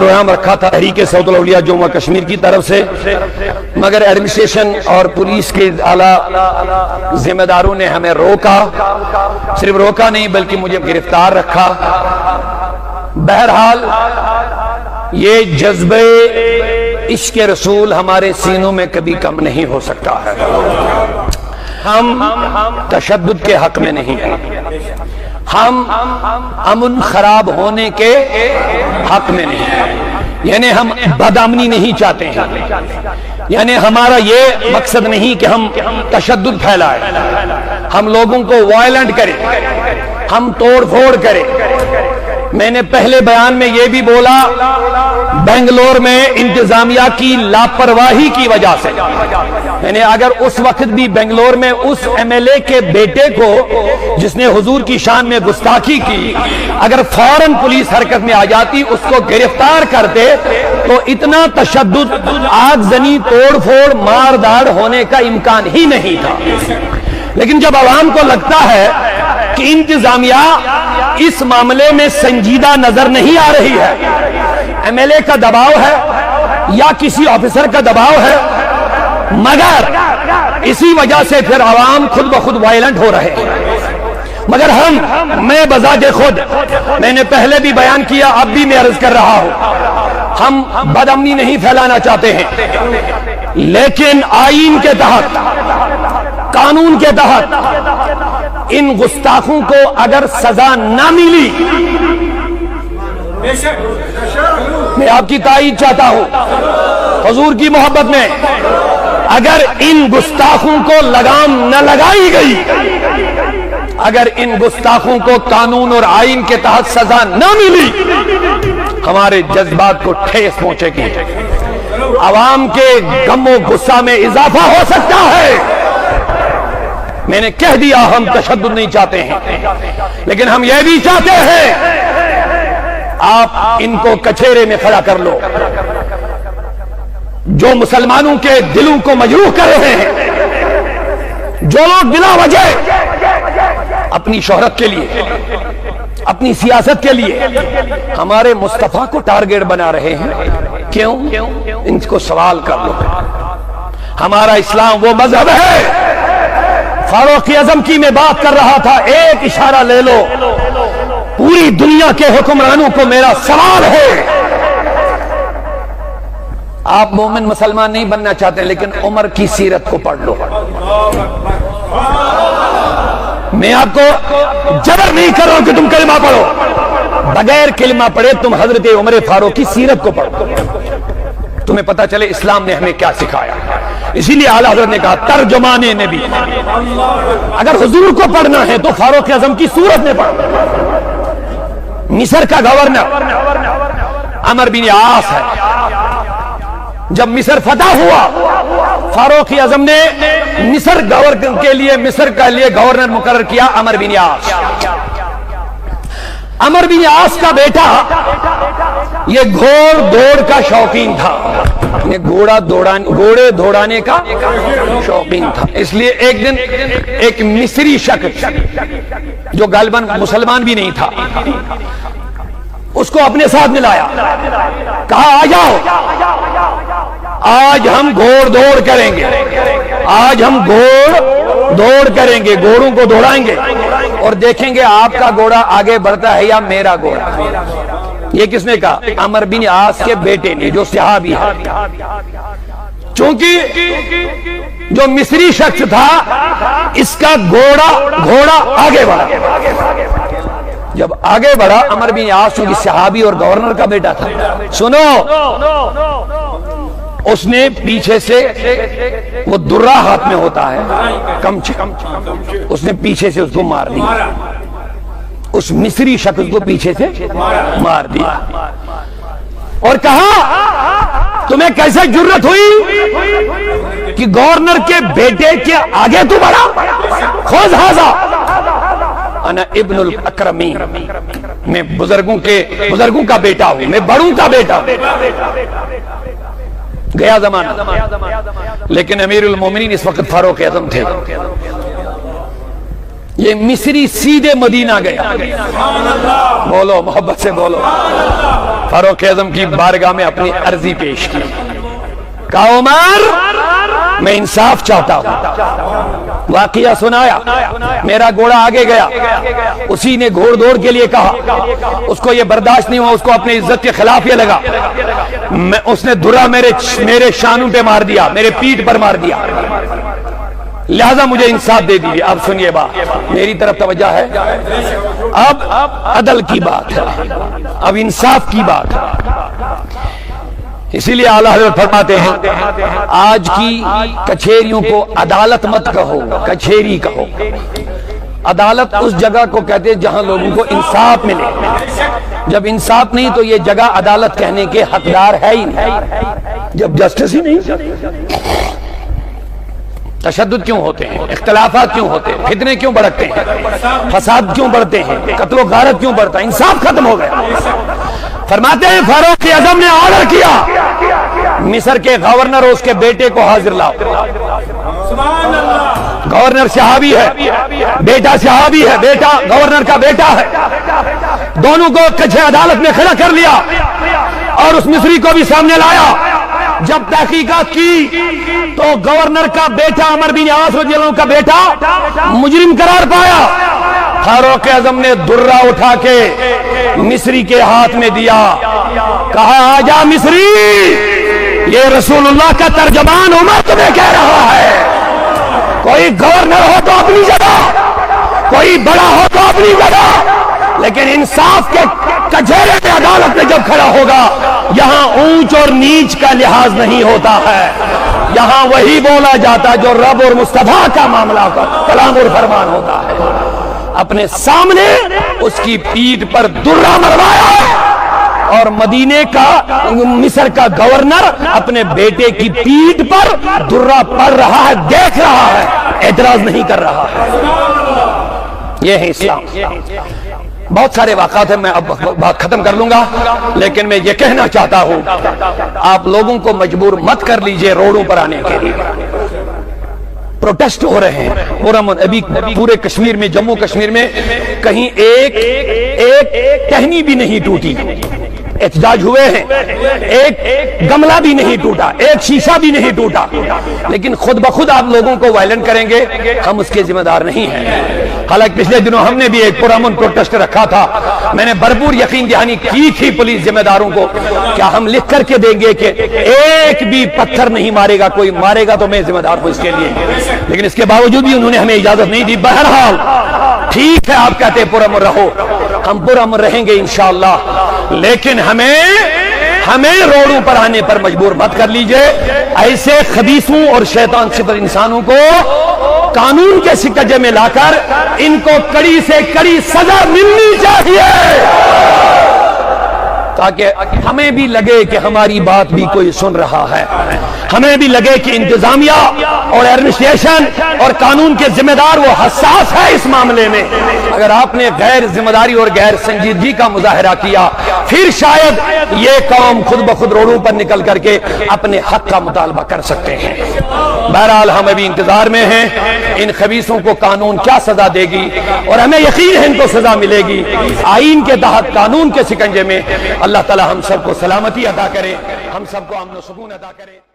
Programme رکھا تھا تحریک صوت الاولیاء جموں کشمیر کی طرف سے، مگر ایڈمنسٹریشن اور پولیس کے اعلیٰ ذمہ داروں نے ہمیں روکا، صرف روکا نہیں بلکہ مجھے گرفتار رکھا۔ بہرحال یہ جذبہ عشق رسول ہمارے سینوں میں کبھی کم نہیں ہو سکتا ہے۔ ہم تشدد کے حق میں نہیں ہیں، ہم امن خراب ہونے کے حق میں نہیں ہیں، یعنی ہم بدامنی نہیں چاہتے ہیں، یعنی ہمارا یہ مقصد نہیں کہ ہم تشدد پھیلائیں، ہم لوگوں کو وائلنٹ کریں، ہم توڑ پھوڑ کریں۔ میں نے پہلے بیان میں یہ بھی بولا، بنگلور میں انتظامیہ کی لاپرواہی کی وجہ سے، یعنی اگر اس وقت بھی بنگلور میں اس ایم ایل اے کے بیٹے کو جس نے حضور کی شان میں گستاخی کی، اگر فوراً پولیس حرکت میں آ جاتی، اس کو گرفتار کرتے، تو اتنا تشدد، آگ زنی، توڑ پھوڑ، مار داڑ ہونے کا امکان ہی نہیں تھا۔ لیکن جب عوام کو لگتا ہے کہ انتظامیہ اس معاملے میں سنجیدہ نظر نہیں آ رہی ہے، ایم ایل اے کا دباؤ ہے یا کسی آفیسر کا دباؤ ہے، مگر اسی وجہ سے پھر عوام خود بخود وائلنٹ ہو رہے ہیں۔ مگر میں بذات خود، میں نے پہلے بھی بیان کیا، اب بھی میں عرض کر رہا ہوں، ہم بدامنی نہیں پھیلانا چاہتے ہیں، لیکن آئین کے تحت، قانون کے تحت ان گستاخوں کو اگر سزا نہ ملی، میں آپ کی تائید چاہتا ہوں حضور کی محبت میں، اگر ان گستاخوں کو لگام نہ لگائی گئی، اگر ان گستاخوں کو قانون اور آئین کے تحت سزا نہ ملی، ہمارے جذبات کو ٹھیس پہنچے گی، عوام کے غم و غصہ میں اضافہ ہو سکتا ہے۔ میں نے کہہ دیا ہم تشدد نہیں چاہتے ہیں، لیکن ہم یہ بھی چاہتے ہیں آپ ان کو کچہرے میں کھڑا کر لو، جو مسلمانوں کے دلوں کو مجروح کر رہے ہیں، جو لوگ بلا وجہ اپنی شہرت کے لیے، اپنی سیاست کے لیے ہمارے مصطفیٰ کو ٹارگٹ بنا رہے ہیں، کیوں؟ ان کو سوال کر لو۔ ہمارا اسلام وہ مذہب ہے، فاروق اعظم کی میں بات کر رہا تھا، ایک اشارہ لے لو، پوری دنیا کے حکمرانوں کو میرا سوال ہے۔ آپ مومن مسلمان نہیں بننا چاہتے، لیکن عمر کی سیرت کو پڑھ لو۔ میں آپ کو جبر نہیں کر رہا ہوں کہ تم کلمہ پڑھو، بغیر کلمہ پڑھے تم حضرت عمر فاروق کی سیرت کو پڑھو، تمہیں پتہ چلے اسلام نے ہمیں کیا سکھایا۔ اسی لیے اعلیٰ حضرت نے کہا ترجمان نبی، اگر حضور کو پڑھنا ہے تو فاروق اعظم کی صورت میں پڑھو۔ مصر کا گورنر عمر بن عاص ہے، جب مصر فتح ہوا، فاروق اعظم نے مصر گورنر کے لیے، مصر کے لیے گورنر مقرر کیا عمر بن عاص۔ عمر بن عاص کا بیٹا یہ گھوڑ دوڑ کا شوقین تھا، یہ گھوڑے دوڑانے کا شوقین تھا، اس لیے ایک دن ایک مصری شخص جو غالباً مسلمان بھی نہیں تھا، اس کو اپنے ساتھ ملایا، کہا آ جاؤ، آج ہم گھوڑ دوڑ کریں گے، آج ہم گھوڑ دوڑ کریں گے، گھوڑوں کو دوڑائیں گے اور دیکھیں گے آپ کا گھوڑا آگے بڑھتا ہے یا میرا گھوڑا۔ یہ کس نے کہا؟ عمر بن عاص کے بیٹے نے، جو صحابی ہے۔ چونکہ جو مصری شخص تھا، اس کا گھوڑا آگے بڑھا، جب آگے بڑھا عمر بن عاص چونکہ صحابی اور گورنر کا بیٹا تھا، سنو، اس نے پیچھے سے، وہ درہ ہاتھ میں ہوتا ہے، کمچے، اس نے پیچھے سے اس کو مار دیا، اس مصری شخص کو پیچھے سے مار دیا اور کہا تمہیں کیسے جرت ہوئی کہ گورنر کے بیٹے کے آگے تو بڑھا؟ خذ ھذا انا ابن الاکرمین، میں بزرگوں کا بیٹا ہوں، میں بڑوں کا بیٹا ہوں۔ گیا زمانہ، لیکن امیر المومنین اس وقت فاروق اعظم تھے۔ یہ مصری سیدھے مدینہ گیا، بولو محبت سے بولو۔ फारूक आजम की बारगाह में अपनी अर्जी पेश की। कहा उमर मैं इंसाफ चाहता हूं। वाकया सुनाया, मेरा घोड़ा आगे गया, उसी ने घोड़ दौड़ के लिए कहा, उसको ये बर्दाश्त नहीं हुआ, उसको अपनी इज्जत के खिलाफ ये लगा, उसने धुरा मेरे शानों पे मार दिया, मेरे पीठ पर मार दिया, लिहाजा मुझे इंसाफ दे दीजिए। अब सुनिए बात, मेरी तरफ तवज्जो है। अब अदल की बात है, अब इंसाफ की बात है। इसीलिए आला हज़रत फरमाते हैं आज की कचहरियों को अदालत मत कहो, कचहरी कहो। अदालत उस जगह को कहते हैं जहां लोगों को इंसाफ मिले। जब इंसाफ नहीं तो ये जगह अदालत कहने के हकदार है ही नहीं। जब जस्टिस ही नहीं, तशद्दुद क्यों होते हैं, इख्तिलाफात क्यों होते हैं, फितने क्यों भड़कते हैं, फसाद क्यों बढ़ते हैं, कत्लो गारत क्यों बढ़ता है, इंसाफ खत्म हो गया। फरमाते हैं फारूक आजम ने ऑर्डर किया मिस्र के गवर्नर और उसके बेटे को हाजिर लाओ। गवर्नर सहाबी है, बेटा सहाबी है, बेटा गवर्नर का बेटा है, दोनों को कच्चे अदालत में खड़ा कर लिया और उस मिस्री को भी सामने लाया। जब तहकीकात की तो गवर्नर का बेटा अमर बिन आस रज़ियल्लाहु अन्हु का बेटा मुजरिम करार पाया। फारूक आजम ने दुर्रा उठा के मिस्री के हाथ में दिया, कहा आजा मिस्री, ये रसूलुल्लाह का तर्जमान उमर तुम्हें कह रहा है। कोई गवर्नर हो तो अपनी जगह, कोई बड़ा हो तो अपनी जगह, लेकिन इंसाफ के कचहरे में अदालत में जब खड़ा होगा यहां ऊंच और नीच का लिहाज नहीं होता है। यहां वही बोला जाता जो रब और मुस्तफा का मामला का कलाम और फरमान होता है। अपने सामने उसकी पीठ पर दुर्रा मरवाया और मदीने का मिस्र का गवर्नर अपने बेटे की पीठ पर दुर्रा पड़ रहा है, देख रहा है, एतराज नहीं कर रहा है। यह है इस्लाम। बहुत सारे वाक़ात हैं, मैं अब बात खत्म कर लूंगा, लेकिन मैं ये कहना चाहता हूं आप लोगों को मजबूर मत कर लीजिए रोडों पर आने के लिए। प्रोटेस्ट हो रहे हैं पूरा अभी पूरे कश्मीर में, जम्मू कश्मीर में कहीं एक टहनी भी नहीं टूटी, एहतजाज हुए हैं, एक गमला भी नहीं टूटा, एक शीशा भी नहीं टूटा, लेकिन खुद ब खुद आप लोगों को वायलेंट करेंगे, हम उसके जिम्मेदार नहीं हैं। हालांकि पिछले दिनों हमने भी एक पुरअमन प्रोटेस्ट रखा था, मैंने भरपूर यकीन दहानी की थी पुलिस जिम्मेदारों को, क्या हम लिख करके देंगे कि एक भी पत्थर नहीं मारेगा, कोई मारेगा तो मैं जिम्मेदार हूं इसके लिए, लेकिन इसके बावजूद भी उन्होंने हमें इजाजत नहीं दी। बहरहाल ठीक है, आप कहते हैं पुरअमन रहो, हम पुरअमन रहेंगे इंशाअल्लाह, लेकिन हमें रोडों पर आने पर मजबूर मत कर लीजिए। ऐसे खबीसों और शैतान सिफर इंसानों को कानून के शिकंजे में लाकर इनको कड़ी से कड़ी सजा मिलनी चाहिए, ताकि हमें भी लगे कि हमारी बात भी कोई सुन रहा है, हमें भी लगे कि इंतजामिया और एडमिनिस्ट्रेशन और कानून के जिम्मेदार वो हसास है इस मामले में। अगर आपने गैर जिम्मेदारी और गैर संजीदगी का मुजाहरा किया, फिर शायद ये कौम खुद ब खुद रोडों पर निकल करके अपने हक का मुतालबा कर सकते हैं। बहरहाल हम अभी इंतजार में हैं इन खबीसों को कानून क्या सजा देगी, और हमें यकीन है इनको सजा मिलेगी। आईन के तहत कानून के शिकंजे में अल्लाह ताला हम सबको सलामती अता करे, हम सबको अमन व सुकून अता करे।